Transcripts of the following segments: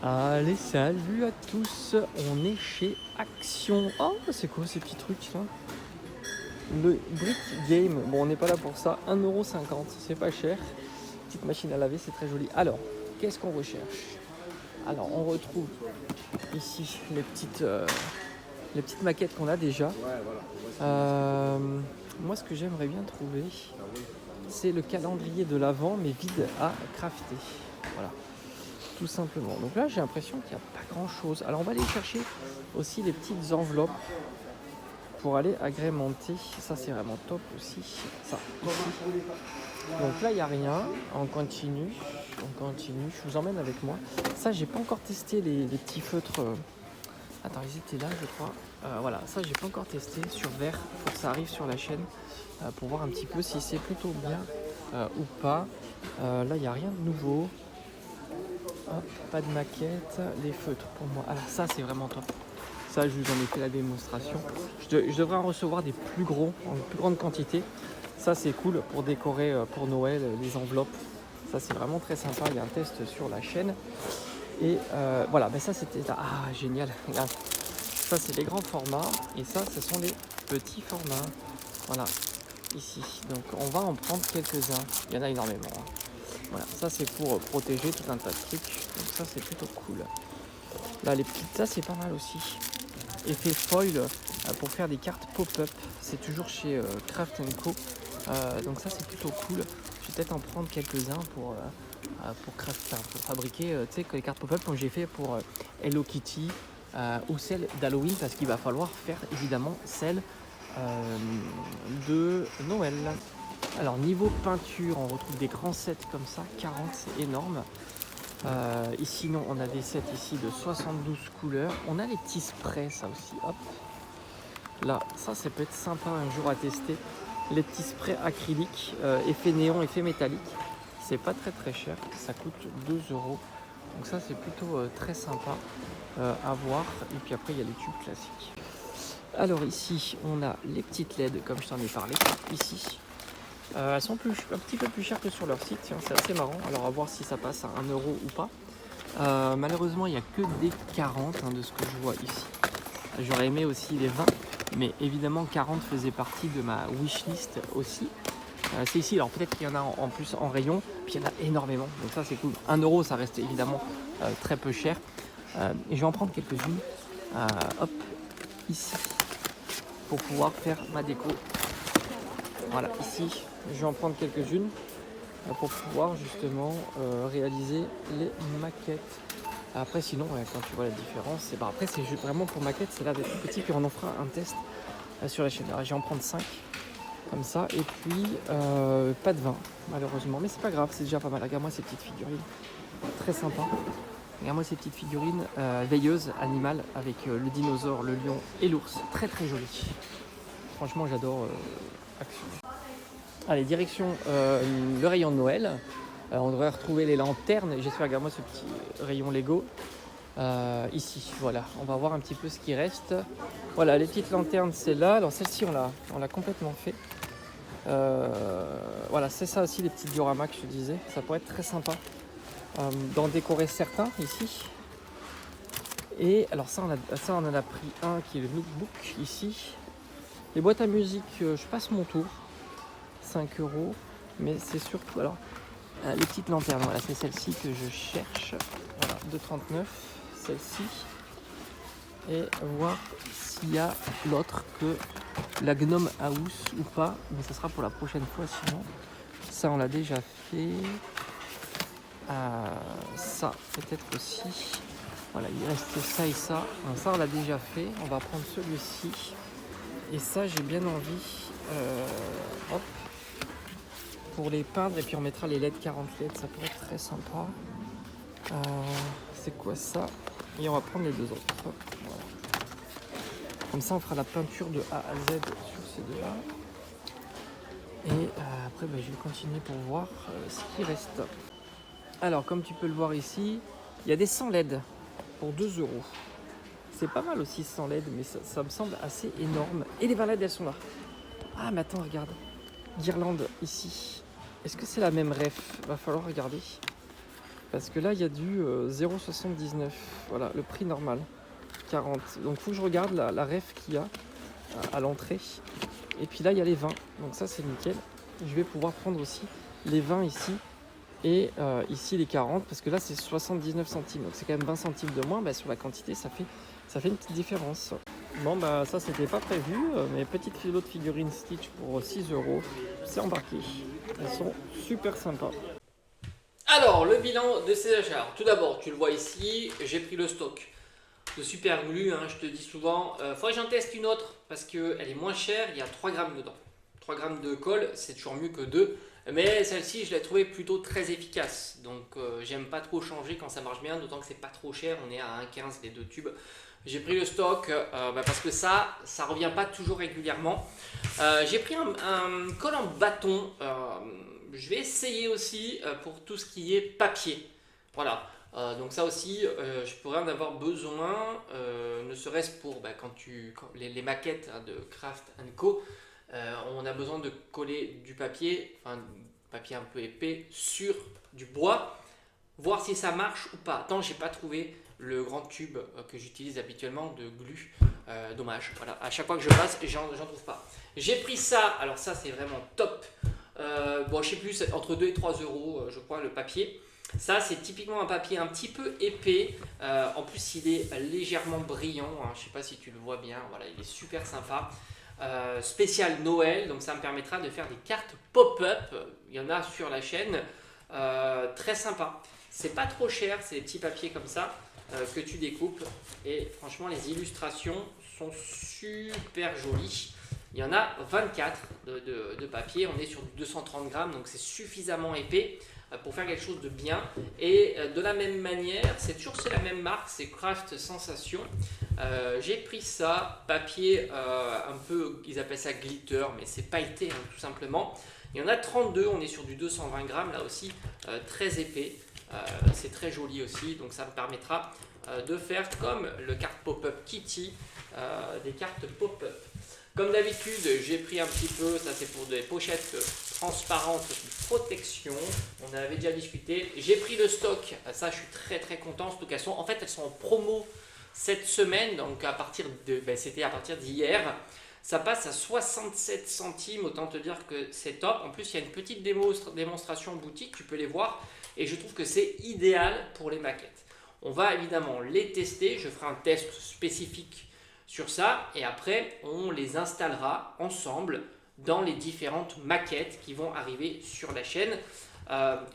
Allez, salut à tous, on est chez Action. Oh, c'est quoi ces petits trucs là? Le Brick Game, bon on n'est pas là pour ça, 1,50€, c'est pas cher. Petite machine à laver, c'est très joli. Alors, qu'est-ce qu'on recherche? Alors, on retrouve ici les petites maquettes qu'on a déjà. Moi, ce que j'aimerais bien trouver, c'est le calendrier de l'Avent, mais vide à crafter. Voilà. Tout simplement. Donc là, j'ai l'impression qu'il n'y a pas grand chose. Alors, on va aller chercher aussi les petites enveloppes pour aller agrémenter. Ça, c'est vraiment top aussi. Ça, ici. Donc là, il n'y a rien. On continue. Je vous emmène avec moi. Ça, j'ai pas encore testé les petits feutres. Attends, ils étaient là, je crois. Voilà, ça, j'ai pas encore testé sur verre. Il faut que ça arrive sur la chaîne pour voir un petit peu si c'est plutôt bien ou pas. Là, il n'y a rien de nouveau. Hop, pas de maquette, les feutres pour moi. Alors ça c'est vraiment top. Ça je vous en ai fait la démonstration. Je devrais en recevoir des plus gros, en plus grande quantité. Ça c'est cool pour décorer pour Noël, les enveloppes. Ça c'est vraiment très sympa. Il y a un test sur la chaîne. Et voilà, ben ça c'était... Ah génial, regarde. Ça c'est les grands formats et ça ce sont les petits formats. Voilà, ici. Donc on va en prendre quelques-uns. Il y en a énormément. Voilà, ça c'est pour protéger tout un tas de trucs, donc ça c'est plutôt cool. Là les petites, ça c'est pas mal aussi. Effet foil pour faire des cartes pop-up, c'est toujours chez Craft & Co. Donc ça c'est plutôt cool. Je vais peut-être en prendre quelques-uns pour fabriquer les cartes pop-up comme j'ai fait pour Hello Kitty ou celle d'Halloween parce qu'il va falloir faire évidemment celle de Noël. Alors niveau peinture, on retrouve des grands sets comme ça, 40, c'est énorme. Ici non, on a des sets ici de 72 couleurs. On a les petits sprays, ça aussi, hop. Là, ça peut être sympa un jour à tester. Les petits sprays acryliques, effet néon, effet métallique. C'est pas très cher, ça coûte 2€. Donc ça c'est plutôt très sympa à voir. Et puis après il y a les tubes classiques. Alors ici, on a les petites LED comme je t'en ai parlé, ici. Elles sont un petit peu plus chères que sur leur site, tiens, c'est assez marrant. Alors à voir si ça passe à 1€ ou pas. Malheureusement, il n'y a que des 40 de ce que je vois ici. J'aurais aimé aussi les 20, mais évidemment 40 faisait partie de ma wishlist aussi. C'est ici, alors peut-être qu'il y en a en plus en rayon, puis il y en a énormément, donc ça c'est cool. 1€, ça reste évidemment très peu cher. Et je vais en prendre quelques-unes, hop, ici, pour pouvoir faire ma déco. Voilà, ici, je vais en prendre quelques-unes pour pouvoir justement réaliser les maquettes. Après, sinon, quand tu vois la différence, après, c'est vraiment pour maquettes, c'est là des tout petits, puis on en fera un test sur la chaîne. Alors, je vais en prendre 5 comme ça, et puis pas de 20, malheureusement, mais c'est pas grave, c'est déjà pas mal. Regarde-moi ces petites figurines, très sympa. Regarde-moi ces petites figurines veilleuses animales avec le dinosaure, le lion et l'ours, très joli. Franchement, j'adore Action. Allez, direction le rayon de Noël. On devrait retrouver les lanternes. J'espère, regarde-moi ce petit rayon Lego. Ici, voilà. On va voir un petit peu ce qui reste. Voilà, les petites lanternes, c'est là. Alors celle-ci, on l'a complètement fait. Voilà, c'est ça aussi, les petits dioramas que je te disais. Ça pourrait être très sympa d'en décorer certains ici. Et alors ça, on en a pris un qui est le notebook ici. Les boîtes à musique, je passe mon tour. 5€, mais c'est surtout alors les petites lanternes, voilà, c'est celle-ci que je cherche, voilà, 2,39 celle-ci, et voir s'il y a l'autre que la Gnome House ou pas, mais ce sera pour la prochaine fois sinon. Ça on l'a déjà fait, ça peut-être aussi, voilà, il reste ça et ça. Alors, ça on l'a déjà fait, on va prendre celui-ci, et ça j'ai bien envie, hop, pour les peindre, et puis on mettra les LED 40 LED, ça pourrait être très sympa. C'est quoi ça? Et on va prendre les deux autres. Hop, voilà. Comme ça on fera la peinture de A à Z sur ces deux-là. Et après je vais continuer pour voir ce qui reste. Alors comme tu peux le voir ici, il y a des 100 LED pour 2€. C'est pas mal aussi 100 LED, mais ça me semble assez énorme. Et les 20 LED elles sont là. Ah mais attends, regarde. Guirlande ici. Est-ce que c'est la même ref? Va falloir regarder. Parce que là, il y a du 0,79. Voilà, le prix normal, 40. Donc, il faut que je regarde la ref qu'il y a à l'entrée. Et puis là, il y a les 20. Donc ça, c'est nickel. Je vais pouvoir prendre aussi les 20 ici. Et ici, les 40. Parce que là, c'est 79 centimes. Donc, c'est quand même 20 centimes de moins. Sur la quantité, ça fait une petite différence. Bon, ça, c'était pas prévu. Mes petites filots de figurines Stitch pour 6 €. C'est embarqué. Elles sont super sympas. Alors, le bilan de ces achats. Alors, tout d'abord, tu le vois ici, j'ai pris le stock de super glue, je te dis souvent. Faudrait que j'en teste une autre parce qu'elle est moins chère, il y a 3 grammes dedans. 3 grammes de colle, c'est toujours mieux que 2. Mais celle-ci, je l'ai trouvée plutôt très efficace. Donc, j'aime pas trop changer quand ça marche bien, d'autant que c'est pas trop cher. On est à 1,15 les 2 tubes. J'ai pris le stock parce que ça revient pas toujours régulièrement. J'ai pris un colle en bâton. Je vais essayer aussi pour tout ce qui est papier. Voilà. Donc ça aussi, je pourrais en avoir besoin, ne serait-ce pour quand les maquettes de Craft Co. On a besoin de coller du papier, papier un peu épais, sur du bois, voir si ça marche ou pas. Tant j'ai pas trouvé le grand tube que j'utilise habituellement de glu. Dommage. Voilà. À chaque fois que je passe, j'en trouve pas. J'ai pris ça. Alors ça, c'est vraiment top. Je sais plus, entre 2 et 3 €, je crois, le papier. Ça, c'est typiquement un papier un petit peu épais. En plus, il est légèrement brillant. Je ne sais pas si tu le vois bien. Voilà, il est super sympa. Spécial Noël, donc ça me permettra de faire des cartes pop-up. Il y en a sur la chaîne. Très sympa. C'est pas trop cher, c'est des petits papiers comme ça que tu découpes. Et franchement, les illustrations sont super jolies. Il y en a 24 de papier. On est sur 230 grammes, donc c'est suffisamment épais pour faire quelque chose de bien. Et de la même manière, c'est la même marque, c'est Craft Sensation. J'ai pris ça, papier un peu, ils appellent ça glitter, mais c'est pailleté tout simplement. Il y en a 32, on est sur du 220 grammes, là aussi très épais. C'est très joli aussi, donc ça me permettra de faire comme le carte pop-up Kitty, des cartes pop-up. Comme d'habitude, j'ai pris un petit peu, ça c'est pour des pochettes transparentes de protection, on en avait déjà discuté. J'ai pris le stock, ça je suis très très content, surtout qu'elles sont en promo cette semaine, donc c'était à partir d'hier. Ça passe à 67 centimes, autant te dire que c'est top. En plus, il y a une petite démonstration en boutique, tu peux les voir. Et je trouve que c'est idéal pour les maquettes. On va évidemment les tester, je ferai un test spécifique sur ça. Et après, on les installera ensemble dans les différentes maquettes qui vont arriver sur la chaîne.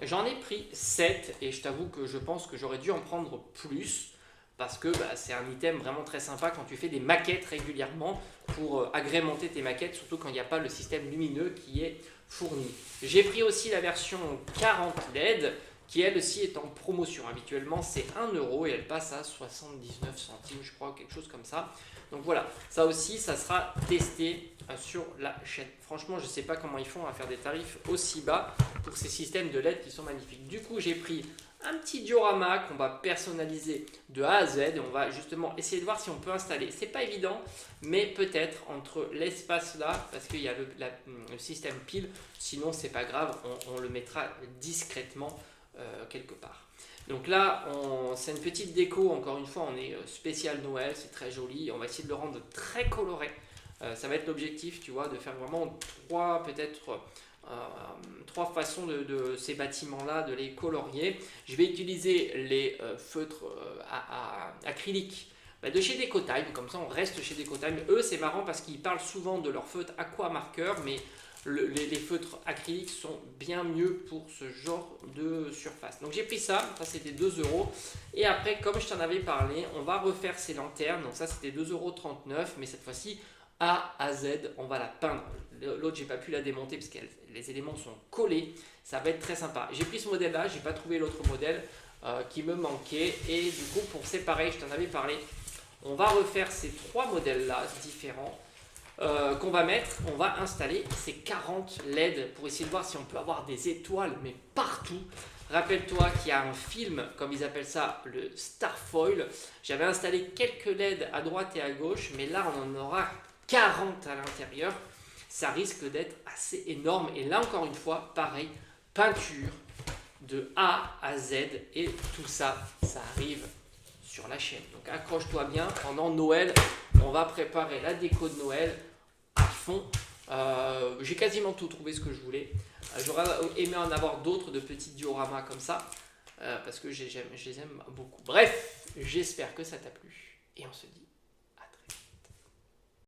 J'en ai pris 7 et je t'avoue que je pense que j'aurais dû en prendre plus. Parce que c'est un item vraiment très sympa quand tu fais des maquettes régulièrement pour agrémenter tes maquettes, surtout quand il n'y a pas le système lumineux qui est fourni. J'ai pris aussi la version 40 LED qui elle aussi est en promotion. Habituellement c'est 1 € et elle passe à 79 centimes, je crois, quelque chose comme ça. Donc voilà, ça aussi ça sera testé sur la chaîne. Franchement, je ne sais pas comment ils font à faire des tarifs aussi bas pour ces systèmes de LED qui sont magnifiques. Du coup, j'ai pris un petit diorama qu'on va personnaliser de A à Z et on va justement essayer de voir si on peut installer. C'est pas évident, mais peut-être entre l'espace là, parce qu'il y a le système pile, sinon c'est pas grave, on le mettra discrètement quelque part. Donc là, c'est une petite déco, encore une fois, on est spécial Noël, c'est très joli, on va essayer de le rendre très coloré. Ça va être l'objectif, tu vois, de faire vraiment trois façons de ces bâtiments-là, de les colorier. Je vais utiliser les feutres acryliques de chez Decotime, comme ça on reste chez Decotime. Eux, c'est marrant parce qu'ils parlent souvent de leurs feutres aqua marqueurs, mais les feutres acryliques sont bien mieux pour ce genre de surface. Donc j'ai pris ça c'était 2 €. Et après, comme je t'en avais parlé, on va refaire ces lanternes. Donc ça c'était 2,39 €, mais cette fois-ci A à Z, on va la peindre. L'autre, j'ai pas pu la démonter parce que les éléments sont collés. Ça va être très sympa. J'ai pris ce modèle-là, j'ai pas trouvé l'autre modèle qui me manquait. Et du coup, pour séparer, je t'en avais parlé, on va refaire ces 3 modèles-là différents qu'on va mettre. On va installer ces 40 LED pour essayer de voir si on peut avoir des étoiles, mais partout. Rappelle-toi qu'il y a un film, comme ils appellent ça, le Starfoil. J'avais installé quelques LED à droite et à gauche, mais là, on en aura 40 à l'intérieur. Ça risque d'être assez énorme. Et là, encore une fois, pareil, peinture de A à Z et tout ça, ça arrive sur la chaîne. Donc accroche-toi bien, pendant Noël, on va préparer la déco de Noël à fond. J'ai quasiment tout trouvé ce que je voulais. J'aurais aimé en avoir d'autres de petits dioramas comme ça, parce que je les aime beaucoup. Bref, j'espère que ça t'a plu et on se dit